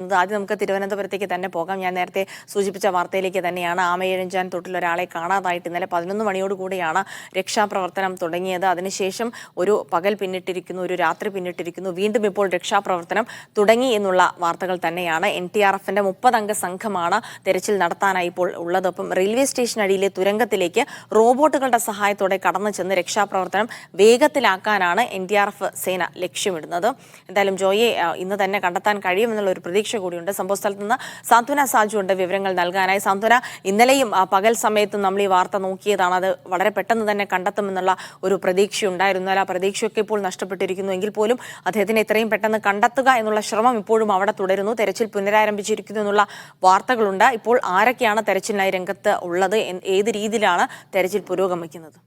ചെയ്യുന്നത്. ആദ്യം നമുക്ക് തിരുവനന്തപുരത്തേക്ക് തന്നെ പോകാം. ഞാൻ നേരത്തെ സൂചിപ്പിച്ച വാർത്തയിലേക്ക് തന്നെയാണ്. ആമയിഴഞ്ചാൻ തൊട്ടിൽ ഒരാളെ കാണാതായിട്ട് ഇന്നലെ 11 മണിയോടുകൂടിയാണ് രക്ഷാപ്രവർത്തനം തുടങ്ങിയത്. അതിനുശേഷം ഒരു പകൽ പിന്നിട്ടിരിക്കുന്നു, ഒരു രാത്രി പിന്നിട്ടിരിക്കുന്നു. വീണ്ടും ഇപ്പോൾ രക്ഷാപ്രവർത്തനം തുടങ്ങി എന്നുള്ള വാർത്തകൾ തന്നെയാണ്. NTRFന്റെ 30 അംഗ സംഘമാണ് തെരച്ചിൽ നടത്താനായി ഇപ്പോൾ ഉള്ളത്. ഒപ്പം റെയിൽവേ സ്റ്റേഷൻ അടിയിലെ തുരങ്കത്തിലേക്ക് റോബോട്ടുകളുടെ സഹായത്തോടെ കടന്നു ചെന്ന് രക്ഷാപ്രവർത്തനം വേഗത്തിലാക്കാനാണ് NTRF സേന ലക്ഷ്യമിടുന്നത്. എന്തായാലും ജോയെ ഇന്ന് തന്നെ കണ്ടെത്താൻ കഴിയുമെന്നുള്ള ഒരു പ്രതീക്ഷ കൂടിയുണ്ട്. സംഭവസ്ഥലത്ത് നിന്ന് സാന്ത്വന സാജു ഉണ്ട് വിവരങ്ങൾ നൽകാനായി. സാന്ത്വന, ഇന്നലെയും പകൽ സമയത്തും നമ്മൾ ഈ വാർത്ത നോക്കിയതാണ്. അത് വളരെ പെട്ടെന്ന് തന്നെ കണ്ടെത്തുമെന്നുള്ള ഒരു പ്രതീക്ഷ ഉണ്ടായിരുന്നാൽ ആ പ്രതീക്ഷയൊക്കെ ഇപ്പോൾ നഷ്ടപ്പെട്ടിരിക്കുന്നു. എങ്കിൽ പോലും അദ്ദേഹത്തിനെ എത്രയും പെട്ടെന്ന് കണ്ടെത്തുക എന്നുള്ള ശ്രമം ഇപ്പോഴും അവിടെ തുടരുന്നു. തെരച്ചിൽ പുനരാരംഭിച്ചിരിക്കുന്നു എന്നുള്ള വാർത്തകളുണ്ട്. ഇപ്പോൾ ആരൊക്കെയാണ് തെരച്ചിലിനായി രംഗത്ത് ഉള്ളത്? ഏത് രീതിയിലാണ് തെരച്ചിൽ പുരോഗമിക്കുന്നത്?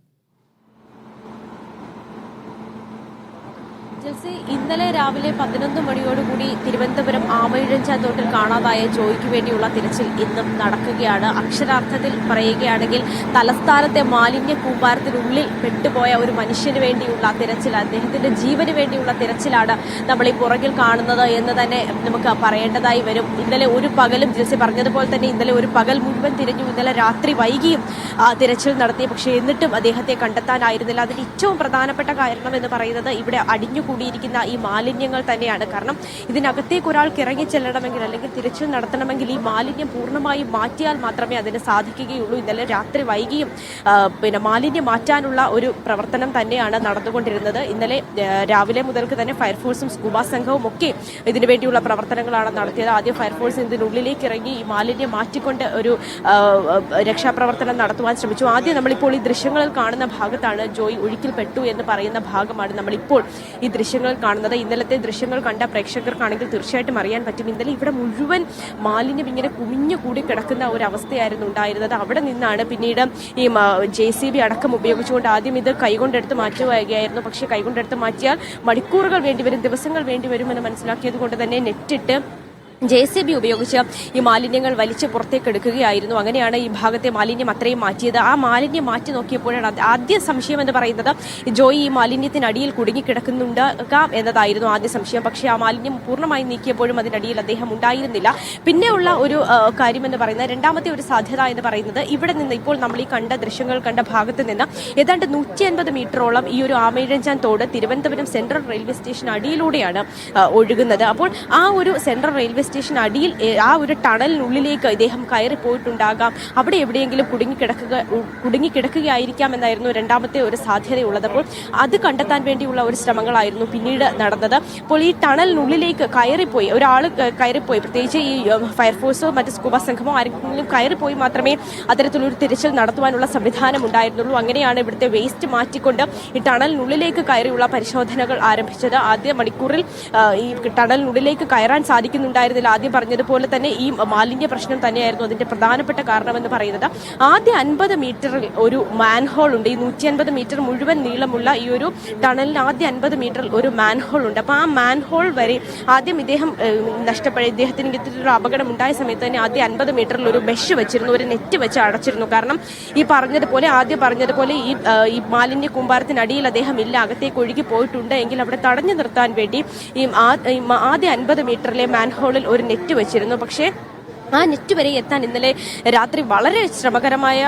ജൽസി, ഇന്നലെ രാവിലെ 11 മണിയോടുകൂടി തിരുവനന്തപുരം ആമയിഴഞ്ചാൻ തോട്ടിൽ കാണാതായ ജോയിക്ക് വേണ്ടിയുള്ള തിരച്ചിൽ ഇന്നും നടക്കുകയാണ്. അക്ഷരാർത്ഥത്തിൽ പറയുകയാണെങ്കിൽ തലസ്ഥാനത്തെ മാലിന്യ കൂമ്പാരത്തിനുള്ളിൽ പെട്ടുപോയ ഒരു മനുഷ്യന് വേണ്ടിയുള്ള തിരച്ചിൽ, അദ്ദേഹത്തിന്റെ ജീവന് വേണ്ടിയുള്ള തിരച്ചിലാണ് നമ്മൾ ഈ പുറകിൽ കാണുന്നത് എന്ന് തന്നെ നമുക്ക് പറയേണ്ടതായി വരും. ഇന്നലെ ഒരു പകലും ജൽസി പറഞ്ഞതുപോലെ തന്നെ ഇന്നലെ ഒരു പകൽ മുഴുവൻ തിരഞ്ഞു. ഇന്നലെ രാത്രി വൈകിയും തിരച്ചിൽ നടത്തി. പക്ഷേ എന്നിട്ടും അദ്ദേഹത്തെ കണ്ടെത്താനായിരുന്നില്ല. അതിന് ഏറ്റവും പ്രധാനപ്പെട്ട കാരണം എന്ന് പറയുന്നത് ഇവിടെ കൂടിയിരിക്കുന്ന ഈ മാലിന്യങ്ങൾ തന്നെയാണ്. കാരണം ഇതിനകത്തേക്ക് ഒരാൾക്ക് ഇറങ്ങി ചെല്ലണമെങ്കിൽ അല്ലെങ്കിൽ തിരച്ചിൽ നടത്തണമെങ്കിൽ ഈ മാലിന്യം പൂർണ്ണമായും മാറ്റിയാൽ മാത്രമേ അതിന് സാധിക്കുകയുള്ളൂ. ഇന്നലെ രാത്രി വൈകിയും മാലിന്യം മാറ്റാനുള്ള ഒരു പ്രവർത്തനം തന്നെയാണ് നടന്നുകൊണ്ടിരുന്നത്. ഇന്നലെ രാവിലെ മുതൽക്ക് തന്നെ ഫയർഫോഴ്സും സ്കൂബ സംഘവും ഒക്കെ ഇതിനു വേണ്ടിയുള്ള പ്രവർത്തനങ്ങളാണ് നടത്തിയത്. ആദ്യം ഫയർഫോഴ്സ് ഇതിനുള്ളിലേക്ക് ഇറങ്ങി ഈ മാലിന്യം മാറ്റിക്കൊണ്ട് ഒരു രക്ഷാപ്രവർത്തനം നടത്തുവാൻ ശ്രമിച്ചു. ആദ്യം നമ്മളിപ്പോൾ ഈ ദൃശ്യങ്ങളിൽ കാണുന്ന ഭാഗത്താണ് ജോയി ഒഴുക്കിൽപ്പെട്ടു എന്ന് പറയുന്ന ഭാഗമാണ് നമ്മളിപ്പോൾ ഈ ദൃശ്യങ്ങൾ കാണുന്നത്. ഇന്നലത്തെ ദൃശ്യങ്ങൾ കണ്ട പ്രേക്ഷകർക്കാണെങ്കിൽ തീർച്ചയായിട്ടും അറിയാൻ പറ്റും. ഇന്നലെ ഇവിടെ മുഴുവൻ മാലിന്യം ഇങ്ങനെ കുമിഞ്ഞു കൂടി കിടക്കുന്ന ഒരു അവസ്ഥയായിരുന്നു ഉണ്ടായിരുന്നത്. അവിടെ നിന്നാണ് പിന്നീട് ഈ JCB അടക്കം ഉപയോഗിച്ചുകൊണ്ട് ആദ്യം ഇത് കൈകൊണ്ടെടുത്ത് മാറ്റുകയായിരുന്നു. പക്ഷേ കൈകൊണ്ടെടുത്ത് മാറ്റിയാൽ മണിക്കൂറുകൾ വേണ്ടിവരും, ദിവസങ്ങൾ വേണ്ടിവരുമെന്ന് മനസ്സിലാക്കിയത് കൊണ്ട് തന്നെ നെറ്റിട്ട് JCB ഉപയോഗിച്ച് ഈ മാലിന്യങ്ങൾ വലിച്ച് പുറത്തേക്ക് എടുക്കുകയായിരുന്നു. അങ്ങനെയാണ് ഈ ഭാഗത്തെ മാലിന്യം അത്രയും മാറ്റിയത്. ആ മാലിന്യം മാറ്റി നോക്കിയപ്പോഴാണ് ആദ്യ സംശയം എന്ന് പറയുന്നത് ജോയി ഈ മാലിന്യത്തിനടിയിൽ കുടുങ്ങിക്കിടക്കുന്നുണ്ടാകാം എന്നതായിരുന്നു ആദ്യ സംശയം. പക്ഷേ ആ മാലിന്യം പൂർണ്ണമായി നീക്കിയപ്പോഴും അതിനടിയിൽ അദ്ദേഹം ഉണ്ടായിരുന്നില്ല. പിന്നെയുള്ള ഒരു കാര്യമെന്ന് പറയുന്നത്, രണ്ടാമത്തെ ഒരു സാധ്യത എന്ന് പറയുന്നത്, ഇവിടെ നിന്ന് ഇപ്പോൾ നമ്മൾ ഈ കണ്ട ദൃശ്യങ്ങൾ കണ്ട ഭാഗത്ത് നിന്ന് ഏതാണ്ട് 150 മീറ്ററോളം ഈ ഒരു ആമയിഴഞ്ചാൻ തോട് തിരുവനന്തപുരം സെൻട്രൽ റെയിൽവേ സ്റ്റേഷൻ അടിയിലൂടെയാണ് ഒഴുകുന്നത്. അപ്പോൾ ആ ഒരു സെൻട്രൽ റെയിൽവേ സ്റ്റേഷൻ അടിയിൽ ആ ഒരു ടണലിനുള്ളിലേക്ക് ഇദ്ദേഹം കയറിപ്പോയിട്ടുണ്ടാകാം. അവിടെ എവിടെയെങ്കിലും കുടുങ്ങിക്കിടക്കുകയായിരിക്കാം എന്നായിരുന്നു രണ്ടാമത്തെ ഒരു സാധ്യതയുള്ളത്. അപ്പോൾ അത് കണ്ടെത്താൻ വേണ്ടിയുള്ള ഒരു ശ്രമങ്ങളായിരുന്നു പിന്നീട് നടന്നത്. അപ്പോൾ ഈ ടണലിനുള്ളിലേക്ക് കയറിപ്പോയി ഒരാൾ കയറിപ്പോയി, പ്രത്യേകിച്ച് ഈ ഫയർഫോഴ്സോ മറ്റ് സ്കൂബ സംഘമോ ആരെങ്കിലും കയറിപ്പോയി മാത്രമേ അത്തരത്തിലൊരു തിരച്ചിൽ നടത്തുവാനുള്ള സംവിധാനം ഉണ്ടായിരുന്നുള്ളൂ. അങ്ങനെയാണ് ഇവിടുത്തെ വേസ്റ്റ് മാറ്റിക്കൊണ്ട് ഈ ടണലിനുള്ളിലേക്ക് കയറിയുള്ള പരിശോധനകൾ ആരംഭിച്ചത്. ആദ്യ മണിക്കൂറിൽ ഈ ടണലിനുള്ളിലേക്ക് കയറാൻ സാധിക്കുന്നുണ്ടായിരുന്നില്ല. ആദ്യം പറഞ്ഞതുപോലെ തന്നെ ഈ മാലിന്യ പ്രശ്നം തന്നെയായിരുന്നു അതിന്റെ പ്രധാനപ്പെട്ട കാരണമെന്ന് പറയുന്നത്. ആദ്യ 50 മീറ്ററിൽ ഒരു മാൻഹോൾ ഉണ്ട്. ഈ 150 മീറ്റർ മുഴുവൻ നീളമുള്ള ഈ ഒരു ടണലിന് ആദ്യ 50 മീറ്ററിൽ ഒരു മാൻഹോൾ ഉണ്ട്. അപ്പോൾ ആ മാൻഹോൾ വരെ ആദ്യം ഇദ്ദേഹത്തിന് ഇത്തരത്തിലൊരു അപകടം ഉണ്ടായ സമയത്ത് തന്നെ ആദ്യം 50 മീറ്ററിൽ ഒരു മെഷ് വെച്ചിരുന്നു, ഒരു നെറ്റ് വെച്ച് അടച്ചിരുന്നു. കാരണം ഈ ആദ്യം പറഞ്ഞതുപോലെ ഈ മാലിന്യ കൂമ്പാരത്തിനടിയിൽ അദ്ദേഹം ഇല്ല, അകത്തേക്ക് ഒഴുകി പോയിട്ടുണ്ട് എങ്കിൽ അവിടെ തടഞ്ഞു നിർത്താൻ വേണ്ടി ഈ ആദ്യ 50 മീറ്ററിലെ മാൻഹോളിൽ ഒരു നെറ്റ് വെച്ചിരുന്നു. പക്ഷേ ആ നെറ്റ് വരെ എത്താൻ ഇന്നലെ രാത്രി വളരെ ശ്രമകരമായ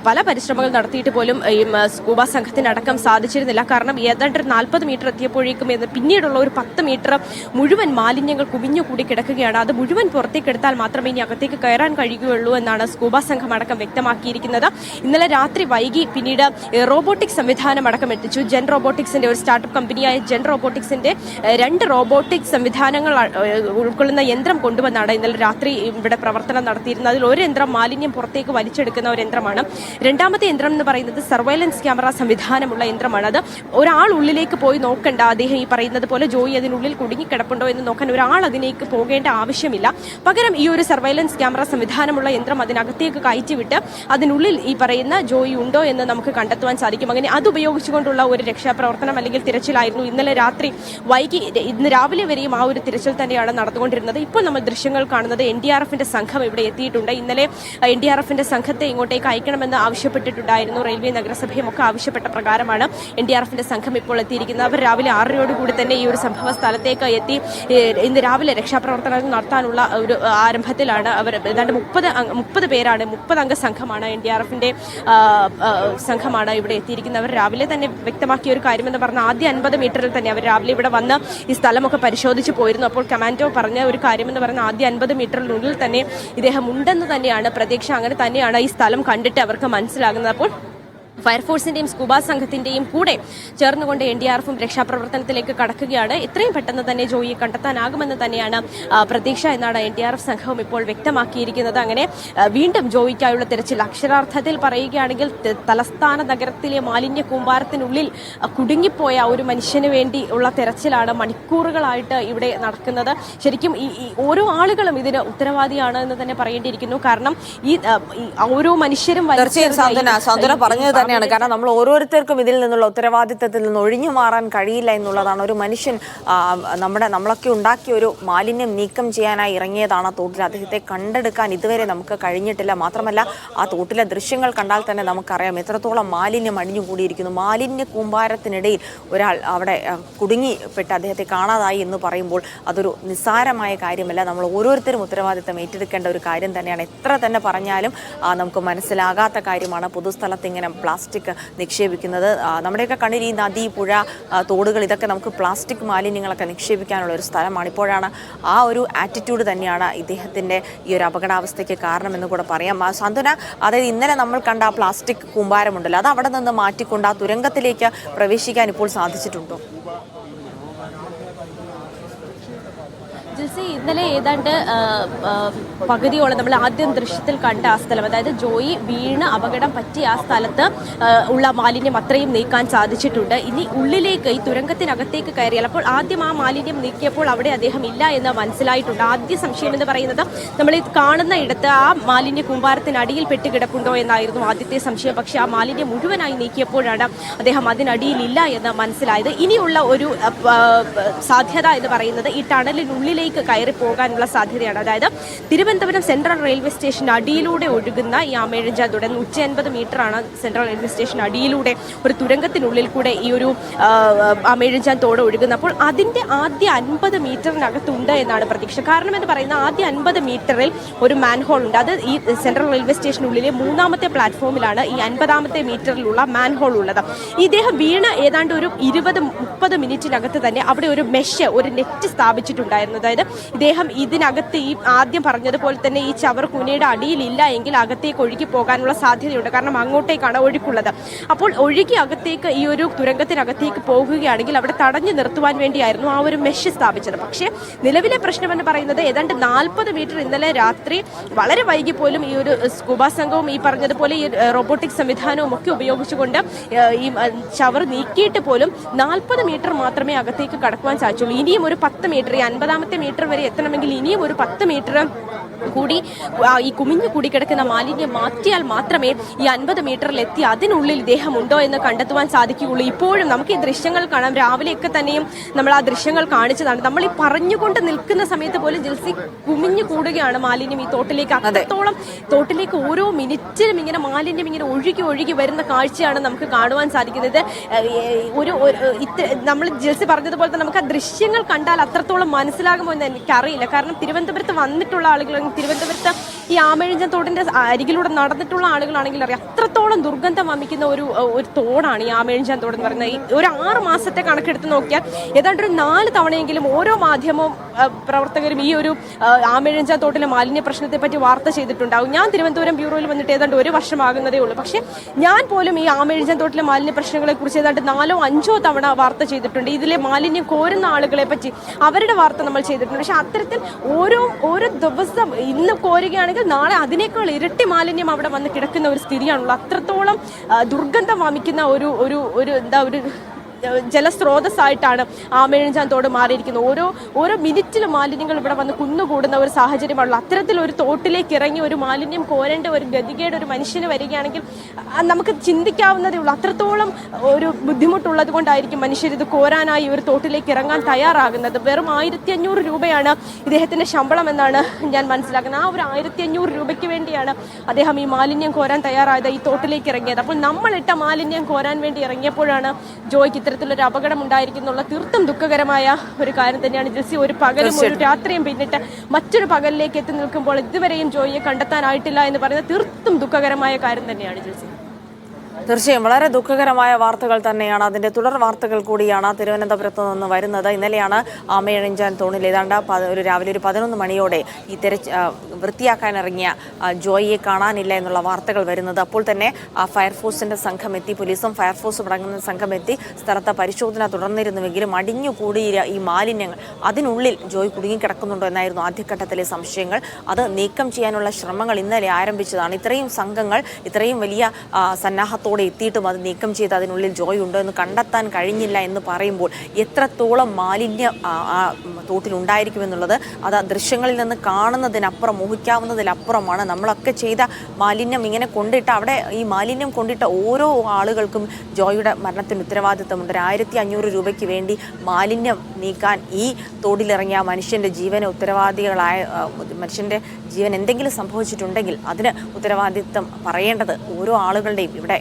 പല പരിശ്രമങ്ങൾ നടത്തിയിട്ട് പോലും ഈ സ്കൂബ സംഘത്തിനടക്കം സാധിച്ചിരുന്നില്ല. കാരണം ഏതാണ്ട് 40 മീറ്റർ എത്തിയപ്പോഴേക്കും പിന്നീടുള്ള ഒരു 10 മീറ്റർ മുഴുവൻ മാലിന്യങ്ങൾ കുമിഞ്ഞുകൂടി കിടക്കുകയാണ്. അത് മുഴുവൻ പുറത്തേക്ക് എടുത്താൽ മാത്രമേ ഇനി അകത്തേക്ക് കയറാൻ കഴിയുകയുള്ളൂ എന്നാണ് സ്കൂബ സംഘം അടക്കം വ്യക്തമാക്കിയിരിക്കുന്നത്. ഇന്നലെ രാത്രി വൈകി പിന്നീട് റോബോട്ടിക് സംവിധാനം അടക്കം എത്തിച്ചു. ജെൻ റോബോട്ടിക്സിന്റെ ഒരു സ്റ്റാർട്ടപ്പ് കമ്പനിയായ ജെൻ റോബോട്ടിക്സിന്റെ 2 റോബോട്ടിക് സംവിധാനങ്ങൾ ഉൾക്കൊള്ളുന്ന യന്ത്രം കൊണ്ടുവന്നാണ് ഇന്നലെ രാത്രി ഇവിടെ പ്രവർത്തനം നടത്തിയിരുന്നത്. അതിൽ ഒരു യന്ത്രം മാലിന്യം പുറത്തേക്ക് വലിച്ചെടുക്കുന്ന ഒരു യന്ത്രമാണ്. രണ്ടാമത്തെ യന്ത്രം എന്ന് പറയുന്നത് സർവൈലൻസ് ക്യാമറ സംവിധാനമുള്ള യന്ത്രമാണ്. അത് ഒരാൾ ഉള്ളിലേക്ക് പോയി നോക്കണ്ട, അദ്ദേഹം ഈ പറയുന്നത് പോലെ ജോയി അതിനുള്ളിൽ കുടുങ്ങിക്കിടപ്പുണ്ടോ എന്ന് നോക്കാൻ ഒരാൾ അതിലേക്ക് പോകേണ്ട ആവശ്യമില്ല. പകരം ഈ ഒരു സർവൈലൻസ് ക്യാമറ സംവിധാനമുള്ള യന്ത്രം അതിനകത്തേക്ക് കയറ്റിവിട്ട് അതിനുള്ളിൽ ഈ പറയുന്ന ജോയി ഉണ്ടോ എന്ന് നമുക്ക് കണ്ടെത്തുവാൻ സാധിക്കും. അങ്ങനെ അത് ഉപയോഗിച്ചുകൊണ്ടുള്ള ഒരു രക്ഷാപ്രവർത്തനം അല്ലെങ്കിൽ തിരച്ചിലായിരുന്നു ഇന്നലെ രാത്രി വൈകി ഇന്ന് രാവിലെ വരെയും ആ ഒരു തിരച്ചിൽ തന്നെയാണ് നടന്നുകൊണ്ടിരുന്നത്. ഇപ്പോൾ നമ്മൾ ദൃശ്യങ്ങൾ കാണുന്നത് NDRFന്റെ സംഘം ഇവിടെ എത്തിയിട്ടുണ്ട്. ഇന്നലെ NDRFന്റെ സംഘത്തെ ഇങ്ങോട്ടേക്ക് അയക്കണമെന്ന് ആവശ്യപ്പെട്ടിട്ടുണ്ടായിരുന്നു. റെയിൽവേ നഗരസഭയും ഒക്കെ ആവശ്യപ്പെട്ട പ്രകാരമാണ് NDRFന്റെ സംഘം ഇപ്പോൾ എത്തിയിരിക്കുന്നത്. അവർ രാവിലെ 6:00 കൂടി തന്നെ ഈ ഒരു സംഭവ സ്ഥലത്തേക്ക് എത്തി ഇന്ന് രാവിലെ രക്ഷാപ്രവർത്തനം നടത്താനുള്ള ഒരു ആരംഭത്തിലാണ്. അവർ ഏതാണ്ട് 30 പേരാണ്, 30 അംഗ സംഘമാണ് NDRFന്റെ സംഘമാണ് ഇവിടെ എത്തിയിരിക്കുന്നത്. അവർ രാവിലെ തന്നെ വ്യക്തമാക്കിയ ഒരു കാര്യമെന്ന് പറഞ്ഞാൽ ആദ്യ 50 മീറ്ററിൽ തന്നെ അവർ രാവിലെ ഇവിടെ വന്ന് ഈ സ്ഥലമൊക്കെ പരിശോധിച്ച് പോയിരുന്നു. അപ്പോൾ കമാൻഡോ പറഞ്ഞ ഒരു കാര്യമെന്ന് പറഞ്ഞാൽ ആദ്യ 50 മീറ്ററിനുള്ളിൽ തന്നെ ഇദ്ദേഹം ഉണ്ടെന്ന് തന്നെയാണ് പ്രതീക്ഷ. അങ്ങനെ തന്നെയാണ് ഈ സ്ഥലം കണ്ടിട്ട് അവർക്ക് മനസ്സിലാകുന്നത്. അപ്പോൾ ഫയർഫോഴ്സിന്റെയും സ്കൂബ സംഘത്തിന്റെയും കൂടെ ചേർന്നുകൊണ്ട് NDRFും രക്ഷാപ്രവർത്തനത്തിലേക്ക് കടക്കുകയാണ്. എത്രയും പെട്ടെന്ന് തന്നെ ജോയിയെ കണ്ടെത്താനാകുമെന്ന് തന്നെയാണ് പ്രതീക്ഷ എന്നാണ് NDRF സംഘവും ഇപ്പോൾ വ്യക്തമാക്കിയിരിക്കുന്നത്. അങ്ങനെ വീണ്ടും ജോയിക്കായുള്ള തിരച്ചിൽ അക്ഷരാർത്ഥത്തിൽ പറയുകയാണെങ്കിൽ തലസ്ഥാന നഗരത്തിലെ മാലിന്യ കൂമ്പാരത്തിനുള്ളിൽ കുടുങ്ങിപ്പോയ ഒരു മനുഷ്യന് വേണ്ടി ഉള്ള തിരച്ചിലാണ് മണിക്കൂറുകളായിട്ട് ഇവിടെ നടക്കുന്നത്. ശരിക്കും ഈ ഓരോ ആളുകളും ഇതിന് ഉത്തരവാദിയാണ് എന്ന് തന്നെ പറയേണ്ടിയിരിക്കുന്നു. കാരണം ഈ ഓരോ മനുഷ്യരും പറഞ്ഞത് തന്നെയാണ്. കാരണം നമ്മൾ ഓരോരുത്തർക്കും ഇതിൽ നിന്നുള്ള ഉത്തരവാദിത്തത്തിൽ നിന്ന് ഒഴിഞ്ഞു മാറാൻ കഴിയില്ല എന്നുള്ളതാണ്. ഒരു മനുഷ്യൻ നമ്മളൊക്കെ ഉണ്ടാക്കിയ ഒരു മാലിന്യം നീക്കം ചെയ്യാനായി ഇറങ്ങിയതാണ് ആ തോട്ടിൽ. അദ്ദേഹത്തെ കണ്ടെടുക്കാൻ ഇതുവരെ നമുക്ക് കഴിഞ്ഞിട്ടില്ല. മാത്രമല്ല ആ തോട്ടിലെ ദൃശ്യങ്ങൾ കണ്ടാൽ തന്നെ നമുക്കറിയാം എത്രത്തോളം മാലിന്യം അടിഞ്ഞുകൂടിയിരിക്കുന്നു. മാലിന്യ കൂമ്പാരത്തിനിടയിൽ ഒരാൾ അവിടെ കുടുങ്ങിപ്പെട്ട് അദ്ദേഹത്തെ കാണാതായി എന്ന് പറയുമ്പോൾ അതൊരു നിസ്സാരമായ കാര്യമല്ല. നമ്മൾ ഓരോരുത്തരും ഉത്തരവാദിത്തം ഏറ്റെടുക്കേണ്ട ഒരു കാര്യം തന്നെയാണ്. എത്ര തന്നെ പറഞ്ഞാലും നമുക്ക് മനസ്സിലാകാത്ത കാര്യമാണ് പൊതുസ്ഥലത്ത് ഇങ്ങനെ പ്ലാസ്റ്റിക് നിക്ഷേപിക്കുന്നത്. നമ്മുടെയൊക്കെ കണ്ണിൽ ഈ നദി, പുഴ, തോടുകൾ ഇതൊക്കെ നമുക്ക് പ്ലാസ്റ്റിക് മാലിന്യങ്ങളൊക്കെ നിക്ഷേപിക്കാനുള്ള ഒരു സ്ഥലമാണ്. ഇപ്പോഴാണ് ആ ഒരു ആറ്റിറ്റ്യൂഡ് തന്നെയാണ് ഇദ്ദേഹത്തിൻ്റെ ഈ ഒരു അപകടാവസ്ഥയ്ക്ക് കാരണമെന്ന് കൂടെ പറയാം. സാന്ത്വന, അതായത് ഇന്നലെ നമ്മൾ കണ്ട ആ പ്ലാസ്റ്റിക് കൂമ്പാരമുണ്ടല്ലോ, അത് അവിടെ നിന്ന് മാറ്റിക്കൊണ്ട് ആ തുരങ്കത്തിലേക്ക് പ്രവേശിക്കാൻ ഇപ്പോൾ സാധിച്ചിട്ടുണ്ടോ? ജിൽസി, ഇന്നലെ ഏതാണ്ട് പകുതിയോളം നമ്മൾ ആദ്യം ദൃശ്യത്തിൽ കണ്ട ആ സ്ഥലം, അതായത് ജോയി വീണ് അപകടം പറ്റിയ ആ സ്ഥലത്ത് ഉള്ള മാലിന്യം അത്രയും നീക്കാൻ സാധിച്ചിട്ടുണ്ട്. ഇനി ഉള്ളിലേക്ക് ഈ തുരങ്കത്തിനകത്തേക്ക് കയറിയാൽ, അപ്പോൾ ആദ്യം ആ മാലിന്യം നീക്കിയപ്പോൾ അവിടെ അദ്ദേഹം ഇല്ല എന്ന് മനസ്സിലായിട്ടുണ്ട്. ആദ്യ സംശയം എന്ന് പറയുന്നത് നമ്മൾ ഈ കാണുന്ന ഇടത്ത് ആ മാലിന്യ കൂമ്പാരത്തിനടിയിൽ പെട്ടുകിടപ്പുണ്ടോ എന്നായിരുന്നു ആദ്യത്തെ സംശയം. പക്ഷേ ആ മാലിന്യം മുഴുവനായി നീക്കിയപ്പോഴാണ് അദ്ദേഹം അതിനടിയിലില്ല എന്ന് മനസ്സിലായത്. ഇനിയുള്ള ഒരു സാധ്യത എന്ന് പറയുന്നത് ഈ ടണലിനുള്ളിലേക്ക് കയറി പോകാനുള്ള സാധ്യതയാണ്. അതായത് തിരുവനന്തപുരം സെൻട്രൽ റെയിൽവേ സ്റ്റേഷൻ അടിയിലൂടെ ഒഴുകുന്ന ഈ ആമേഴഞ്ചാൻ തോട് 150 മീറ്ററാണ് സെൻട്രൽ റെയിൽവേ സ്റ്റേഷൻ അടിയിലൂടെ ഒരു തുരങ്കത്തിനുള്ളിൽ കൂടെ ഈ ഒരു ആമേഴഞ്ചാൻ തോട് ഒഴുകുന്നത്. അപ്പോൾ അതിന്റെ ആദ്യ 50 മീറ്ററിനകത്തുണ്ട് എന്നാണ് പ്രതീക്ഷ. കാരണം എന്ന് പറയുന്നത് ആദ്യ 50 മീറ്ററിൽ ഒരു മാൻഹോൾ ഉണ്ട്. അത് ഈ സെൻട്രൽ റെയിൽവേ സ്റ്റേഷനുള്ളിലെ 3ാമത്തെ പ്ലാറ്റ്ഫോമിലാണ് ഈ 50ാമത്തെ മീറ്ററിലുള്ള മാൻഹോൾ ഉള്ളത്. ഇദ്ദേഹം വീണ് ഏതാണ്ട് ഒരു 20-30 മിനിറ്റിനകത്ത് തന്നെ അവിടെ ഒരു മെഷ്, ഒരു നെറ്റ് സ്ഥാപിച്ചിട്ടുണ്ടായിരുന്നു. അതായത് ഇദ്ദേഹം ഇതിനകത്ത് ഈ ആദ്യം പറഞ്ഞതുപോലെ തന്നെ ഈ ചവർ കൂനയുടെ അടിയിലില്ല എങ്കിൽ അകത്തേക്ക് ഒഴുകി പോകാനുള്ള സാധ്യതയുണ്ട്. കാരണം അങ്ങോട്ടേക്കാണ് ഒഴുക്കുള്ളത്. അപ്പോൾ ഒഴുകി അകത്തേക്ക് ഈ ഒരു തുരങ്കത്തിനകത്തേക്ക് പോകുകയാണെങ്കിൽ അവിടെ തടഞ്ഞു നിർത്തുവാൻ വേണ്ടിയായിരുന്നു ആ ഒരു മെഷ് സ്ഥാപിച്ചത്. പക്ഷേ നിലവിലെ പ്രശ്നമെന്ന് പറയുന്നത് ഏതാണ്ട് 40 മീറ്റർ ഇന്നലെ രാത്രി വളരെ വൈകി പോലും ഈ ഒരു സ്കൂബ സംഘവും ഈ പറഞ്ഞതുപോലെ ഈ റോബോട്ടിക് സംവിധാനവും ഒക്കെ ഉപയോഗിച്ചുകൊണ്ട് ഈ ചവർ നീക്കിയിട്ട് പോലും 40 മീറ്റർ മാത്രമേ അകത്തേക്ക് കടക്കുവാൻ സാധിച്ചുള്ളൂ. ഇനിയും ഒരു 10 മീറ്റർ, ഈ 50ാമത്തെ മീറ്റർ വരെ എത്തണമെങ്കിൽ ഇനിയും ഒരു 10 മീറ്റർ കൂടി ഈ കുമിഞ്ഞു കൂടി കിടക്കുന്ന മാലിന്യം മാറ്റിയാൽ മാത്രമേ ഈ 50 മീറ്ററിൽ എത്തി അതിനുള്ളിൽ ഇദ്ദേഹം ഉണ്ടോ എന്ന് കണ്ടെത്തുവാൻ സാധിക്കുകയുള്ളൂ. ഇപ്പോഴും നമുക്ക് ഈ ദൃശ്യങ്ങൾ കാണാം. രാവിലെയൊക്കെ തന്നെയും നമ്മൾ ആ ദൃശ്യങ്ങൾ കാണിച്ചതാണ്. നമ്മൾ ഈ പറഞ്ഞുകൊണ്ട് നിൽക്കുന്ന സമയത്ത് പോലും ജിൽസി കുമിഞ്ഞു കൂടുകയാണ് മാലിന്യം ഈ തോട്ടിലേക്ക്. അത്രത്തോളം തോട്ടിലേക്ക് ഓരോ മിനിറ്റിലും ഇങ്ങനെ മാലിന്യം ഇങ്ങനെ ഒഴുകി ഒഴുകി വരുന്ന കാഴ്ചയാണ് നമുക്ക് കാണുവാൻ സാധിക്കുന്നത്. നമ്മൾ ജിൽസി പറഞ്ഞതുപോലെ തന്നെ നമുക്ക് ആ ദൃശ്യങ്ങൾ കണ്ടാൽ അത്രത്തോളം മനസ്സിലാകുമോ എന്ന് എനിക്കറിയില്ല. കാരണം തിരുവനന്തപുരത്ത് വന്നിട്ടുള്ള ആളുകൾ, തിരുവനന്തപുരത്ത് ഈ ആമേഴഞ്ചാൻ തോടിന്റെ അരികിലൂടെ നടന്നിട്ടുള്ള ആളുകളാണെങ്കിൽ അറിയാം അത്രത്തോളം ദുർഗന്ധം വമിക്കുന്ന ഒരു തോടാണ് ഈ ആമേഴഞ്ചാൻ തോട് എന്ന് പറയുന്നത്. ഒരു 6 മാസത്തെ കണക്കെടുത്ത് നോക്കിയാൽ ഏതാണ്ട് ഒരു 4 തവണയെങ്കിലും ഓരോ മാധ്യമവും പ്രവർത്തകരും ഈ ഒരു ആമേഴഞ്ചാൻ തോട്ടിലെ മാലിന്യ പ്രശ്നത്തെ പറ്റി വാർത്ത ചെയ്തിട്ടുണ്ടാവും. ഞാൻ തിരുവനന്തപുരം ബ്യൂറോയിൽ വന്നിട്ട് ഏതാണ്ട് 1 വർഷമാകുന്നതേ ഉള്ളൂ. പക്ഷെ ഞാൻ പോലും ഈ ആമേഴഞ്ചാൻ തോട്ടിലെ മാലിന്യ പ്രശ്നങ്ങളെ കുറിച്ച് ഏതാണ്ട് 4-5 തവണ വാർത്ത ചെയ്തിട്ടുണ്ട്. ഇതിലെ മാലിന്യം കോരുന്ന ആളുകളെ പറ്റി അവരുടെ വാർത്ത നമ്മൾ ചെയ്തിട്ടുണ്ട്. പക്ഷെ അത്തരത്തിൽ ഓരോ ദിവസം ഇന്ന് കോരുകയാണെങ്കിൽ നാളെ അതിനേക്കാൾ ഇരട്ടി മാലിന്യം അവിടെ വന്ന് കിടക്കുന്ന ഒരു സ്ഥിതിയാണുള്ളത്. അത്രത്തോളം ദുർഗന്ധം വമിക്കുന്ന ഒരു ജലസ്രോതസ്സായിട്ടാണ് ആമയിഴഞ്ചാൻ തോട് മാറിയിരിക്കുന്നത്. ഓരോ മിനിറ്റിലും മാലിന്യങ്ങൾ ഇവിടെ വന്ന് കുന്നുകൂടുന്ന ഒരു സാഹചര്യമാണല്ലോ. അത്തരത്തിലൊരു തോട്ടിലേക്ക് ഇറങ്ങി ഒരു മാലിന്യം കോരേണ്ട ഒരു ഗതികേട് ഒരു മനുഷ്യന് വരികയാണെങ്കിൽ നമുക്ക് ചിന്തിക്കാവുന്നതേ ഉള്ളൂ. അത്രത്തോളം ഒരു ബുദ്ധിമുട്ടുള്ളത് കൊണ്ടായിരിക്കും മനുഷ്യർ ഇത് കോരാനായി ഒരു തോട്ടിലേക്ക് ഇറങ്ങാൻ തയ്യാറാകുന്നത്. വെറും 1500 രൂപയാണ് ഇദ്ദേഹത്തിന്റെ ശമ്പളം എന്നാണ് ഞാൻ മനസ്സിലാക്കുന്നത്. ആ ഒരു 1500 രൂപയ്ക്ക് വേണ്ടിയാണ് അദ്ദേഹം ഈ മാലിന്യം കോരാൻ തയ്യാറായത്, ഈ തോട്ടിലേക്ക് ഇറങ്ങിയത്. അപ്പോൾ നമ്മളിട്ട മാലിന്യം കോരാൻ വേണ്ടി ഇറങ്ങിയപ്പോഴാണ് ജോയ്ക്ക് ഇത്തരത്തിലൊരു അപകടം ഉണ്ടായിരിക്കുന്നുള്ള തീർത്തും ദുഃഖകരമായ ഒരു കാര്യം തന്നെയാണ് ജിൽസി. ഒരു പകലും ഒരു രാത്രിയും പിന്നിട്ട് മറ്റൊരു പകലിലേക്ക് എത്തി നിൽക്കുമ്പോൾ ഇതുവരെയും ജോയിയെ കണ്ടെത്താനായിട്ടില്ല എന്ന് പറയുന്നത് തീർത്തും ദുഃഖകരമായ കാര്യം തന്നെയാണ് ജിൽസി. തീർച്ചയായും വളരെ ദുഃഖകരമായ വാർത്തകൾ തന്നെയാണ്. അതിന്റെ തുടർ വാർത്തകൾ കൂടിയാണ് തിരുവനന്തപുരത്ത് നിന്ന് വരുന്നത്. ഇന്നലെയാണ് ആമയിഴഞ്ചാൻ തോണിൽ ഏതാണ്ട് രാവിലെ ഒരു 11 മണിയോടെ ഈ വൃത്തിയാക്കാൻ ഇറങ്ങിയ ജോയിയെ കാണാനില്ല എന്നുള്ള വാർത്തകൾ വരുന്നത്. അപ്പോൾ തന്നെ ഫയർഫോഴ്സിന്റെ സംഘം എത്തി, പോലീസും ഫയർഫോഴ്സും അടങ്ങുന്ന സംഘം എത്തി സ്ഥലത്ത് പരിശോധന തുടർന്നിരുന്നുവെങ്കിലും അടിഞ്ഞുകൂടിയ ഈ മാലിന്യങ്ങൾ അതിനുള്ളിൽ ജോയ് കുടുങ്ങിക്കിടക്കുന്നുണ്ടോ എന്നായിരുന്നു ആദ്യഘട്ടത്തിലെ സംശയങ്ങൾ. അത് നീക്കം ചെയ്യാനുള്ള ശ്രമങ്ങൾ ഇന്നലെ ആരംഭിച്ചതാണ്. ഇത്രയും സംഘങ്ങൾ ഇത്രയും വലിയ സന്നാഹത്തോടെ എത്തിയിട്ടും അത് നീക്കം ചെയ്ത് അതിനുള്ളിൽ ജോയ് ഉണ്ടോ എന്ന് കണ്ടെത്താൻ കഴിഞ്ഞില്ല എന്ന് പറയുമ്പോൾ എത്രത്തോളം മാലിന്യം ആ തോട്ടിലുണ്ടായിരിക്കുമെന്നുള്ളത് അത് ദൃശ്യങ്ങളിൽ നിന്ന് കാണുന്നതിനപ്പുറം ഊഹിക്കാവുന്നതിലപ്പുറമാണ്. നമ്മളൊക്കെ ചെയ്ത മാലിന്യം ഇങ്ങനെ കൊണ്ടിട്ട് അവിടെ ഈ മാലിന്യം കൊണ്ടിട്ട ഓരോ ആളുകൾക്കും ജോയിയുടെ മരണത്തിന് ഉത്തരവാദിത്തമുണ്ട്. 1500 രൂപയ്ക്ക് വേണ്ടി മാലിന്യം നീക്കാൻ ഈ തോടിലിറങ്ങിയ മനുഷ്യൻ്റെ ജീവന് ഉത്തരവാദികളായ മനുഷ്യൻ്റെ ജീവൻ എന്തെങ്കിലും സംഭവിച്ചിട്ടുണ്ടെങ്കിൽ അതിന് ഉത്തരവാദിത്തം പറയേണ്ടത് ഓരോ ആളുകളുടെയും ഇവിടെ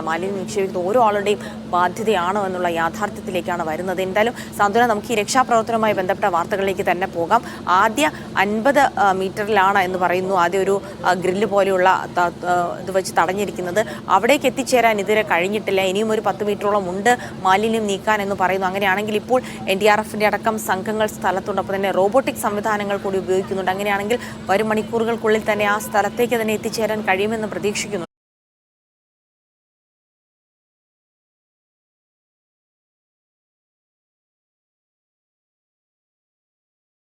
മാലിന്യം നിക്ഷേപിക്കുന്ന ഓരോ ആളുടെയും ബാധ്യതയാണോ എന്നുള്ള യാഥാർത്ഥ്യത്തിലേക്കാണ് വരുന്നത്. എന്തായാലും സാന്ത്വന, നമുക്ക് ഈ രക്ഷാപ്രവർത്തനവുമായി ബന്ധപ്പെട്ട വാർത്തകളിലേക്ക് തന്നെ പോകാം. ആദ്യ 50 മീറ്ററിലാണ് എന്ന് പറയുന്നു ആദ്യം ഒരു ഗ്രില്ല് പോലെയുള്ള ഇത് വെച്ച് തടഞ്ഞിരിക്കുന്നത്. അവിടേക്ക് എത്തിച്ചേരാൻ ഇതുവരെ കഴിഞ്ഞിട്ടില്ല. ഇനിയും ഒരു 10 മീറ്ററോളം ഉണ്ട് മാലിന്യം നീക്കാൻ എന്ന് പറയുന്നു. അങ്ങനെയാണെങ്കിൽ ഇപ്പോൾ NDRFിൻ്റെ അടക്കം സംഘങ്ങൾ സ്ഥലത്തുണ്ട്. അപ്പോൾ തന്നെ റോബോട്ടിക് സംവിധാനങ്ങൾ കൂടി ഉപയോഗിക്കുന്നുണ്ട്. അങ്ങനെയാണെങ്കിൽ വരും മണിക്കൂറുകൾക്കുള്ളിൽ തന്നെ ആ സ്ഥലത്തേക്ക് തന്നെ എത്തിച്ചേരാൻ കഴിയുമെന്ന് പ്രതീക്ഷിക്കുന്നു.